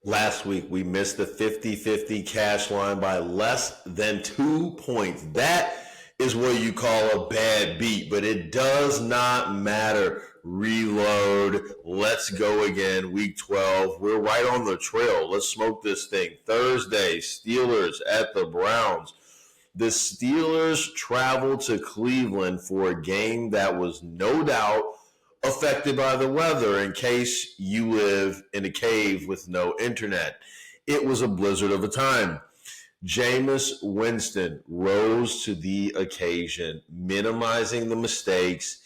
Last week, we missed the 50-50 cash line by less than 2 points. That is what you call a bad beat, but it does not matter. Reload. Let's go again. Week 12. We're right on the trail. Let's smoke this thing. Thursday, Steelers at the Browns. The Steelers traveled to Cleveland for a game that was no doubt affected by the weather in case you live in a cave with no internet. It was a blizzard of a time. Jameis Winston rose to the occasion, minimizing the mistakes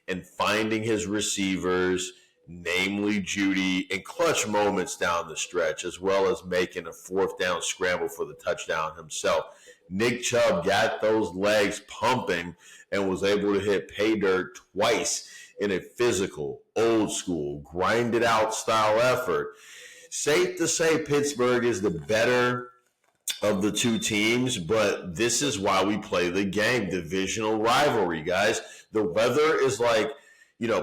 and finding his receivers, namely Judy, in clutch moments down the stretch, as well as making a fourth down scramble for the touchdown himself. Nick Chubb got those legs pumping and was able to hit pay dirt twice in a physical, old school, grinded out style effort. Safe to say Pittsburgh is the better of the two teams, but this is why we play the game. Divisional rivalry, guys. The weather is like,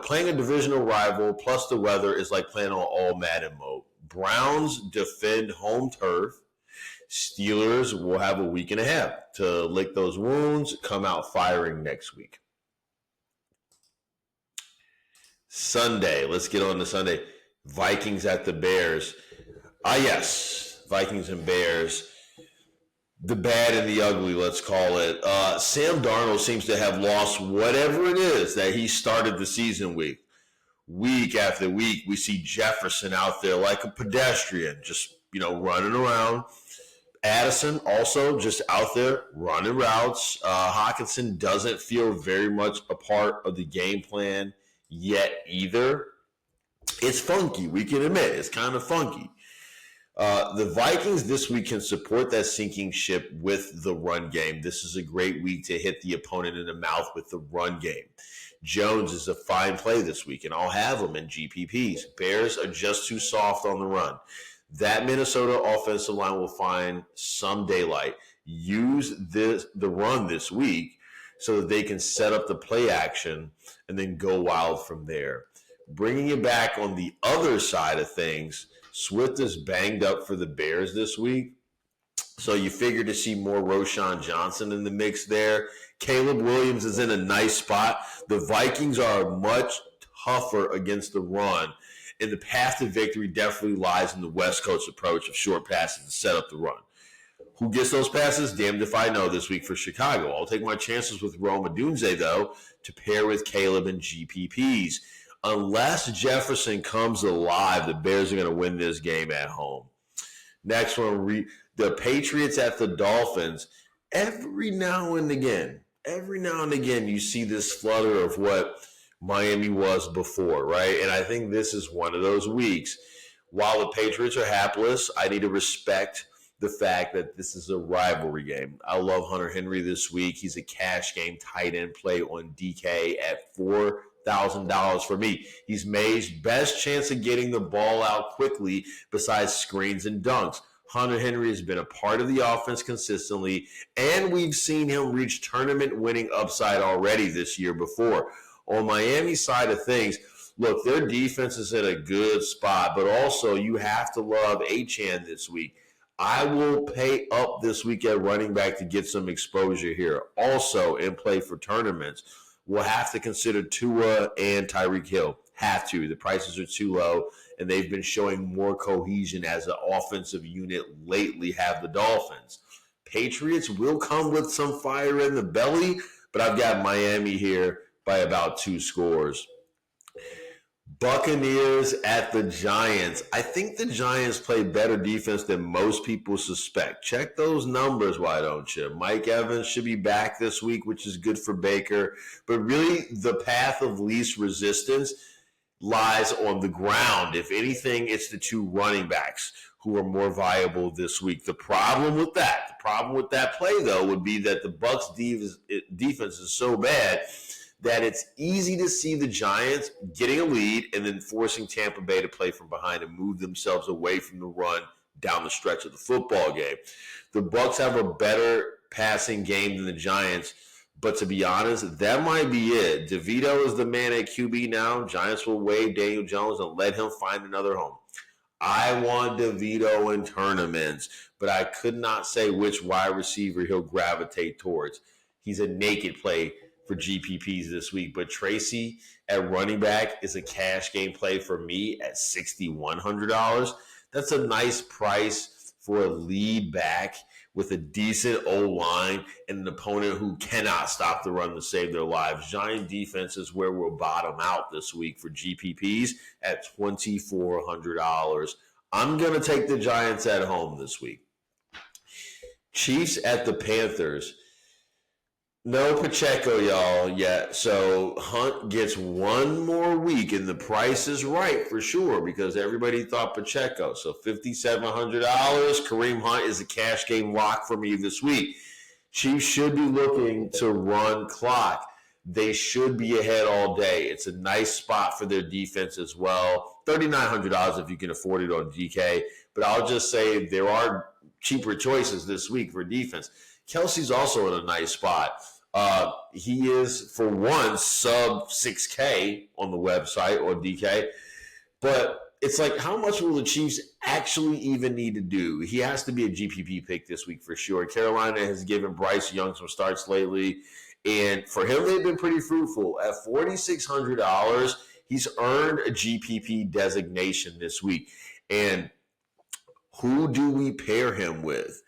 playing a divisional rival plus the weather is like playing on all Madden mode. Browns defend home turf. Steelers will have a week and a half to lick those wounds, come out firing next week. Sunday, let's get on to Sunday. Vikings at the Bears. Yes, Vikings and Bears. The bad and the ugly, let's call it. Sam Darnold seems to have lost whatever it is that he started the season with. Week after week, we see Jefferson out there like a pedestrian, just, running around. Addison also just out there running routes. Hawkinson doesn't feel very much a part of the game plan yet either. It's funky. We can admit it's kind of funky. The Vikings this week can support that sinking ship with the run game. This is a great week to hit the opponent in the mouth with the run game. Jones is a fine play this week, and I'll have him in GPPs. Bears are just too soft on the run. That Minnesota offensive line will find some daylight. Use the run this week so that they can set up the play action and then go wild from there. Bringing it back on the other side of things, Swift is banged up for the Bears this week. So you figure to see more Roshan Johnson in the mix there. Caleb Williams is in a nice spot. The Vikings are much tougher against the run. And the path to victory definitely lies in the West Coast approach of short passes to set up the run. Who gets those passes? Damned if I know this week for Chicago. I'll take my chances with Rome Odunze, though, to pair with Caleb and GPPs. Unless Jefferson comes alive, the Bears are going to win this game at home. Next one, the Patriots at the Dolphins. Every now and again, you see this flutter of what Miami was before, right? And I think this is one of those weeks. While the Patriots are hapless, I need to respect the fact that this is a rivalry game. I love Hunter Henry this week. He's a cash game tight end play on DK at $4,000 for me. He's May's best chance of getting the ball out quickly besides screens and dunks. Hunter Henry has been a part of the offense consistently, and we've seen him reach tournament-winning upside already this year before. On Miami's side of things, look, their defense is in a good spot, but also you have to love Achane this week. I will pay up this week at running back to get some exposure here. Also, in play for tournaments, we'll have to consider Tua and Tyreek Hill. Have to. The prices are too low, and they've been showing more cohesion as an offensive unit lately, have the Dolphins. Patriots will come with some fire in the belly, but I've got Miami here by about 2 scores. Buccaneers at the Giants. I think the Giants play better defense than most people suspect. Check those numbers, why don't you? Mike Evans should be back this week, which is good for Baker. But really, the path of least resistance lies on the ground. If anything, it's the 2 running backs who are more viable this week. The problem with that play, though, would be that the Bucs defense is so bad that it's easy to see the Giants getting a lead and then forcing Tampa Bay to play from behind and move themselves away from the run down the stretch of the football game. The Bucs have a better passing game than the Giants, but to be honest, that might be it. DeVito is the man at QB now. Giants will waive Daniel Jones and let him find another home. I want DeVito in tournaments, but I could not say which wide receiver he'll gravitate towards. He's a naked play for GPPs this week, but Tracy at running back is a cash game play for me at $6,100. That's a nice price for a lead back with a decent O-line and an opponent who cannot stop the run to save their lives. Giant defense is where we'll bottom out this week for GPPs at $2,400. I'm going to take the Giants at home this week. Chiefs at the Panthers. No Pacheco, y'all, yet. So Hunt gets one more week, and the price is right for sure because everybody thought Pacheco. So $5,700. Kareem Hunt is a cash game lock for me this week. Chiefs should be looking to run clock. They should be ahead all day. It's a nice spot for their defense as well. $3,900 if you can afford it on DK. But I'll just say there are cheaper choices this week for defense. Kelsey's also in a nice spot. He is, for one, sub 6K on the website or DK. But it's like, how much will the Chiefs actually even need to do? He has to be a GPP pick this week for sure. Carolina has given Bryce Young some starts lately. And for him, they've been pretty fruitful. At $4,600, he's earned a GPP designation this week. And who do we pair him with?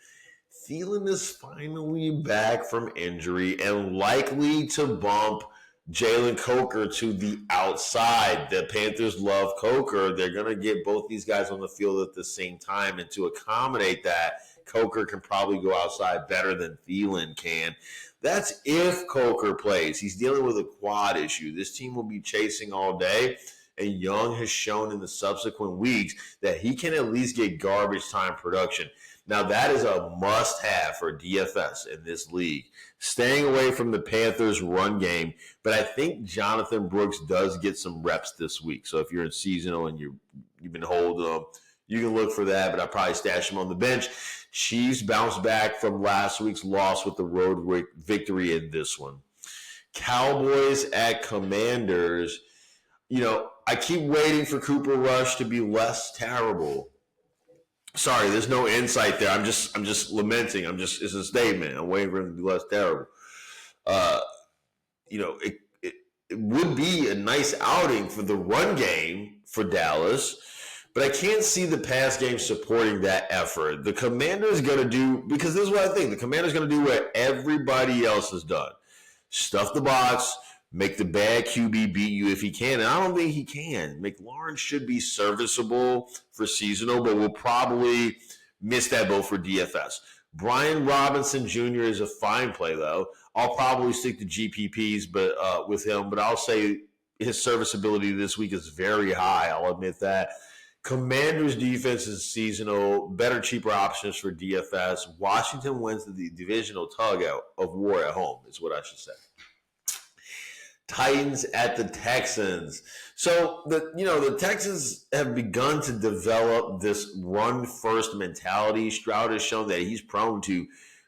Thielen is finally back from injury and likely to bump Jalen Coker to the outside. The Panthers love Coker. They're going to get both these guys on the field at the same time. And to accommodate that, Coker can probably go outside better than Thielen can. That's if Coker plays. He's dealing with a quad issue. This team will be chasing all day. And Young has shown in the subsequent weeks that he can at least get garbage time production. Now, that is a must-have for DFS in this league. Staying away from the Panthers' run game, but I think Jonathan Brooks does get some reps this week. So if you're in seasonal and you've been holding them, you can look for that, but I'll probably stash him on the bench. Chiefs bounced back from last week's loss with the road victory in this one. Cowboys at Commanders. You know, I keep waiting for Cooper Rush to be less terrible. Sorry, there's no insight there. I'm just lamenting. It's a statement. I'm waiting for him to be less terrible. It would be a nice outing for the run game for Dallas, but I can't see the pass game supporting that effort. The Commanders going to do, because this is what I think, the Commanders going to do what everybody else has done. Stuff the box, make the bad QB beat you if he can. And I don't think he can. McLaurin should be serviceable for seasonal, but will probably miss that boat for DFS. Brian Robinson Jr. is a fine play, though. I'll probably stick to GPPs with him, but I'll say his serviceability this week is very high. I'll admit that. Commanders' defense is seasonal. Better, cheaper options for DFS. Washington wins the divisional tug of war at home, is what I should say. Titans at the Texans. So the Texans have begun to develop this run-first mentality. Stroud has shown that he's prone to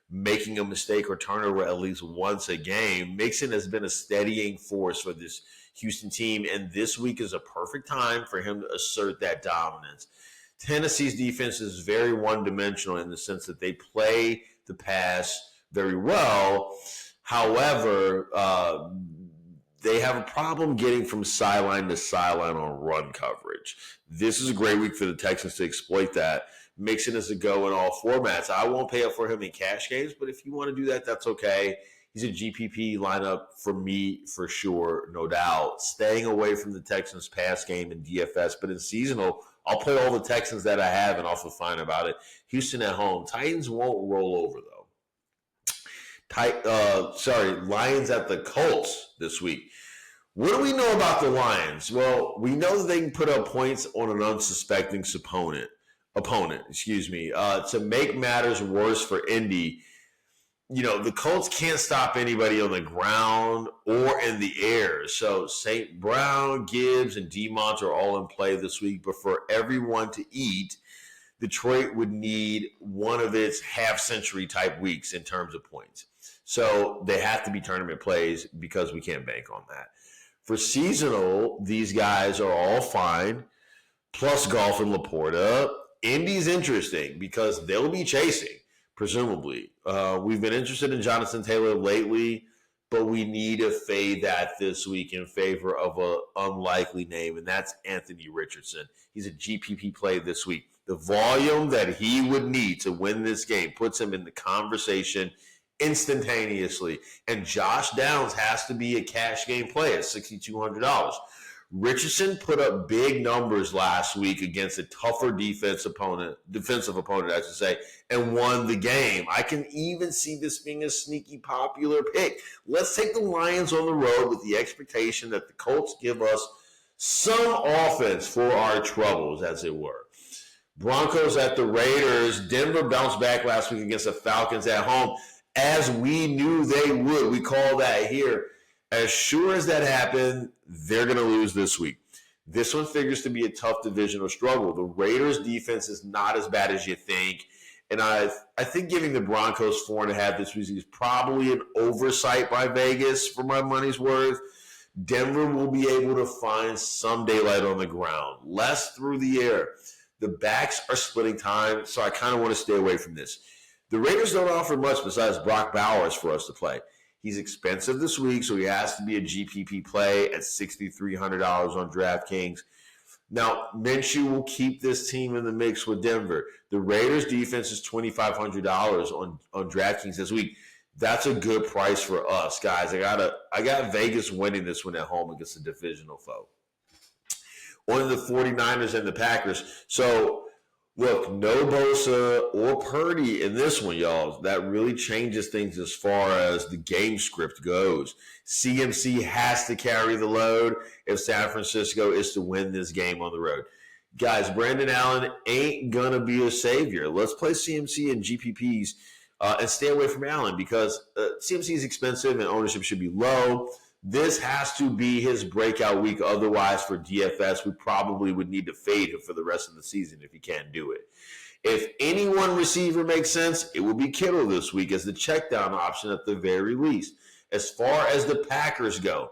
making a mistake or turnover at least once a game. Mixon has been a steadying force for this Houston team, and this week is a perfect time for him to assert that dominance. Tennessee's defense is very one-dimensional in the sense that they play the pass very well. However, they have a problem getting from sideline to sideline on run coverage. This is a great week for the Texans to exploit that. Mixon is a go in all formats. I won't pay up for him in cash games, but if you want to do that, that's okay. He's a GPP lineup for me for sure, no doubt. Staying away from the Texans pass game in DFS, but in seasonal, I'll play all the Texans that I have and I'll feel fine about it. Houston at home. Titans won't roll over, though. Lions at the Colts this week. What do we know about the Lions? Well, we know that they can put up points on an unsuspecting opponent. To make matters worse for Indy, the Colts can't stop anybody on the ground or in the air. So St. Brown, Gibbs, and Demont are all in play this week. But for everyone to eat, Detroit would need one of its half-century type weeks in terms of points. So they have to be tournament plays because we can't bank on that. For seasonal, these guys are all fine. plus golf in Laporta. Indy's interesting because they'll be chasing, presumably. We've been interested in Jonathan Taylor lately, but we need to fade that this week in favor of an unlikely name, and that's Anthony Richardson. He's a GPP play this week. The volume that he would need to win this game puts him in the conversation instantaneously. And Josh Downs has to be a cash game play at $6,200. Richardson put up big numbers last week against a tougher defensive opponent, I should say, and won the game. I can even see this being a sneaky popular pick. Let's take the Lions on the road with the expectation that the Colts give us some offense for our troubles, as it were. Broncos at the Raiders. Denver bounced back last week against the Falcons at home, as we knew they would. We call that here. As sure as that happened, they're going to lose this week. This one figures to be a tough divisional struggle. The Raiders' defense is not as bad as you think. And I think giving the Broncos 4.5 this week is probably an oversight by Vegas for my money's worth. Denver will be able to find some daylight on the ground, less through the air. The backs are splitting time, so I kind of want to stay away from this. The Raiders don't offer much besides Brock Bowers for us to play. He's expensive this week, so he has to be a GPP play at $6,300 on DraftKings. Now, Minshew will keep this team in the mix with Denver. The Raiders' defense is $2,500 on DraftKings this week. That's a good price for us, guys. I got Vegas winning this one at home against a divisional foe. On the 49ers and the Packers. So, look, no Bosa or Purdy in this one, y'all. That really changes things as far as the game script goes. CMC has to carry the load if San Francisco is to win this game on the road. Guys, Brandon Allen ain't going to be a savior. Let's play CMC and GPPs and stay away from Allen because CMC is expensive and ownership should be low. This has to be his breakout week. Otherwise, for DFS, we probably would need to fade him for the rest of the season if he can't do it. If any one receiver makes sense, it will be Kittle this week as the check down option at the very least. As far as the Packers go,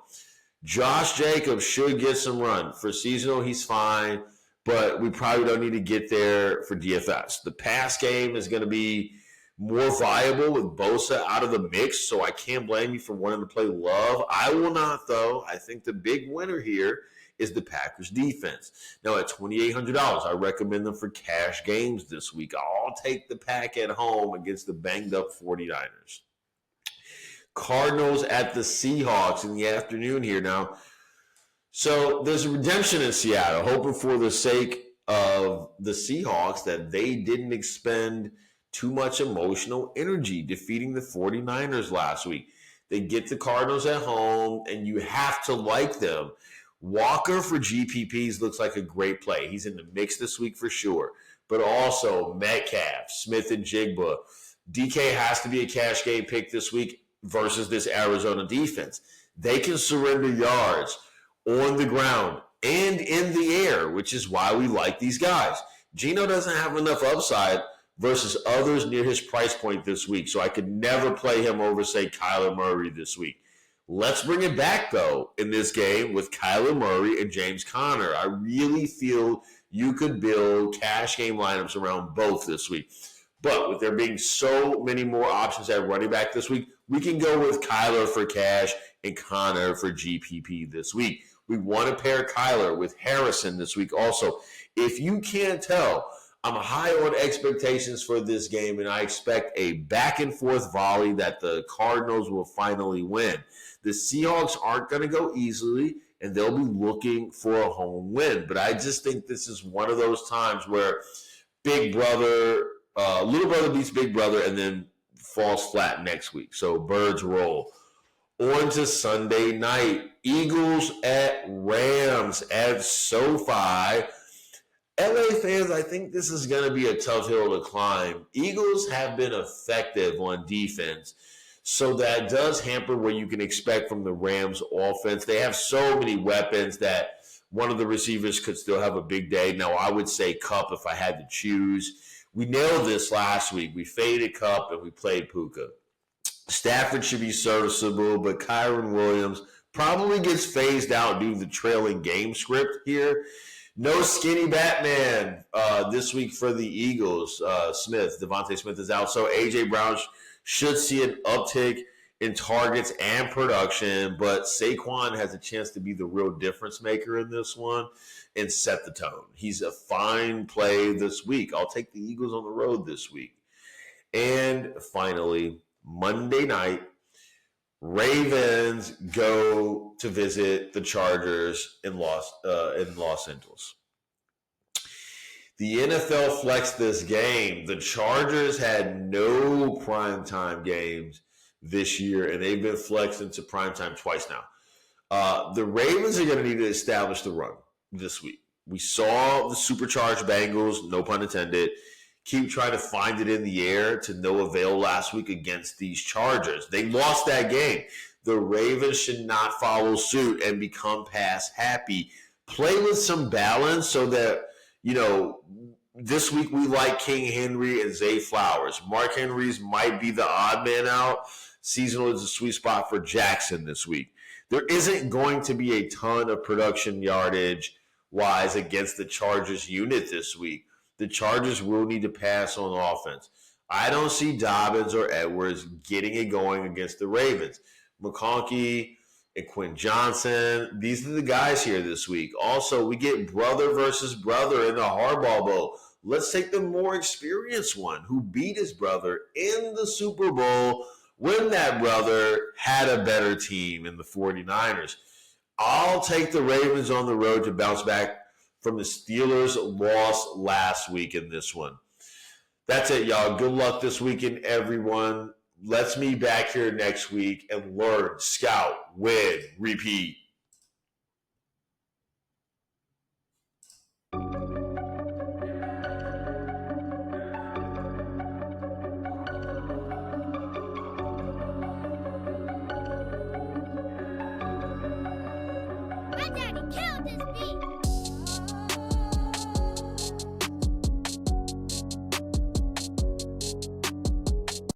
Josh Jacobs should get some run. For seasonal, he's fine, but we probably don't need to get there for DFS. The pass game is going to be more viable with Bosa out of the mix, so I can't blame you for wanting to play Love. I will not, though. I think the big winner here is the Packers defense. Now, at $2,800, I recommend them for cash games this week. I'll take the Pack at home against the banged-up 49ers. Cardinals at the Seahawks in the afternoon here now. So there's a redemption in Seattle, hoping for the sake of the Seahawks that they didn't expend too much emotional energy defeating the 49ers last week. They get the Cardinals at home, and you have to like them. Walker for GPPs looks like a great play. He's in the mix this week for sure. But also Metcalf, Smith, and Jigba. DK has to be a cash game pick this week versus this Arizona defense. They can surrender yards on the ground and in the air, which is why we like these guys. Geno doesn't have enough upside versus others near his price point this week. So I could never play him over, say, Kyler Murray this week. Let's bring it back, though, in this game with Kyler Murray and James Conner. I really feel you could build cash game lineups around both this week. But with there being so many more options at running back this week, we can go with Kyler for cash and Conner for GPP this week. We want to pair Kyler with Harrison this week also. If you can't tell, I'm high on expectations for this game, and I expect a back-and-forth volley that the Cardinals will finally win. The Seahawks aren't going to go easily, and they'll be looking for a home win. But I just think this is one of those times where Big Brother, little brother beats Big Brother, and then falls flat next week. So birds roll. On to Sunday night. Eagles at Rams at SoFi. LA fans, I think this is going to be a tough hill to climb. Eagles have been effective on defense, so that does hamper what you can expect from the Rams offense. They have so many weapons that one of the receivers could still have a big day. Now, I would say Kupp if I had to choose. We nailed this last week. We faded Kupp and we played Puka. Stafford should be serviceable, but Kyron Williams probably gets phased out due to the trailing game script here. No skinny Batman this week for the Eagles. Devontae Smith is out. So A.J. Brown should see an uptick in targets and production, but Saquon has a chance to be the real difference maker in this one and set the tone. He's a fine play this week. I'll take the Eagles on the road this week. And finally, Monday night, Ravens go to visit the Chargers in Los Angeles. The NFL flexed this game. The Chargers had no primetime games this year, and they've been flexed into primetime twice now. The Ravens are going to need to establish the run this week. We saw the supercharged Bengals, no pun intended, keep trying to find it in the air to no avail last week against these Chargers. They lost that game. The Ravens should not follow suit and become pass happy. Play with some balance so that, this week we like King Henry and Zay Flowers. Mark Henry's might be the odd man out. Seasonal is a sweet spot for Jackson this week. There isn't going to be a ton of production yardage-wise against the Chargers unit this week. The Chargers will need to pass on offense. I don't see Dobbins or Edwards getting it going against the Ravens. McConkey and Quinn Johnson, these are the guys here this week. Also, we get brother versus brother in the Harbaugh Bowl. Let's take the more experienced one who beat his brother in the Super Bowl when that brother had a better team in the 49ers. I'll take the Ravens on the road to bounce back from the Steelers' loss last week in this one. That's it, y'all. Good luck this weekend, everyone. Let's meet back here next week and learn, scout, win, repeat. My daddy killed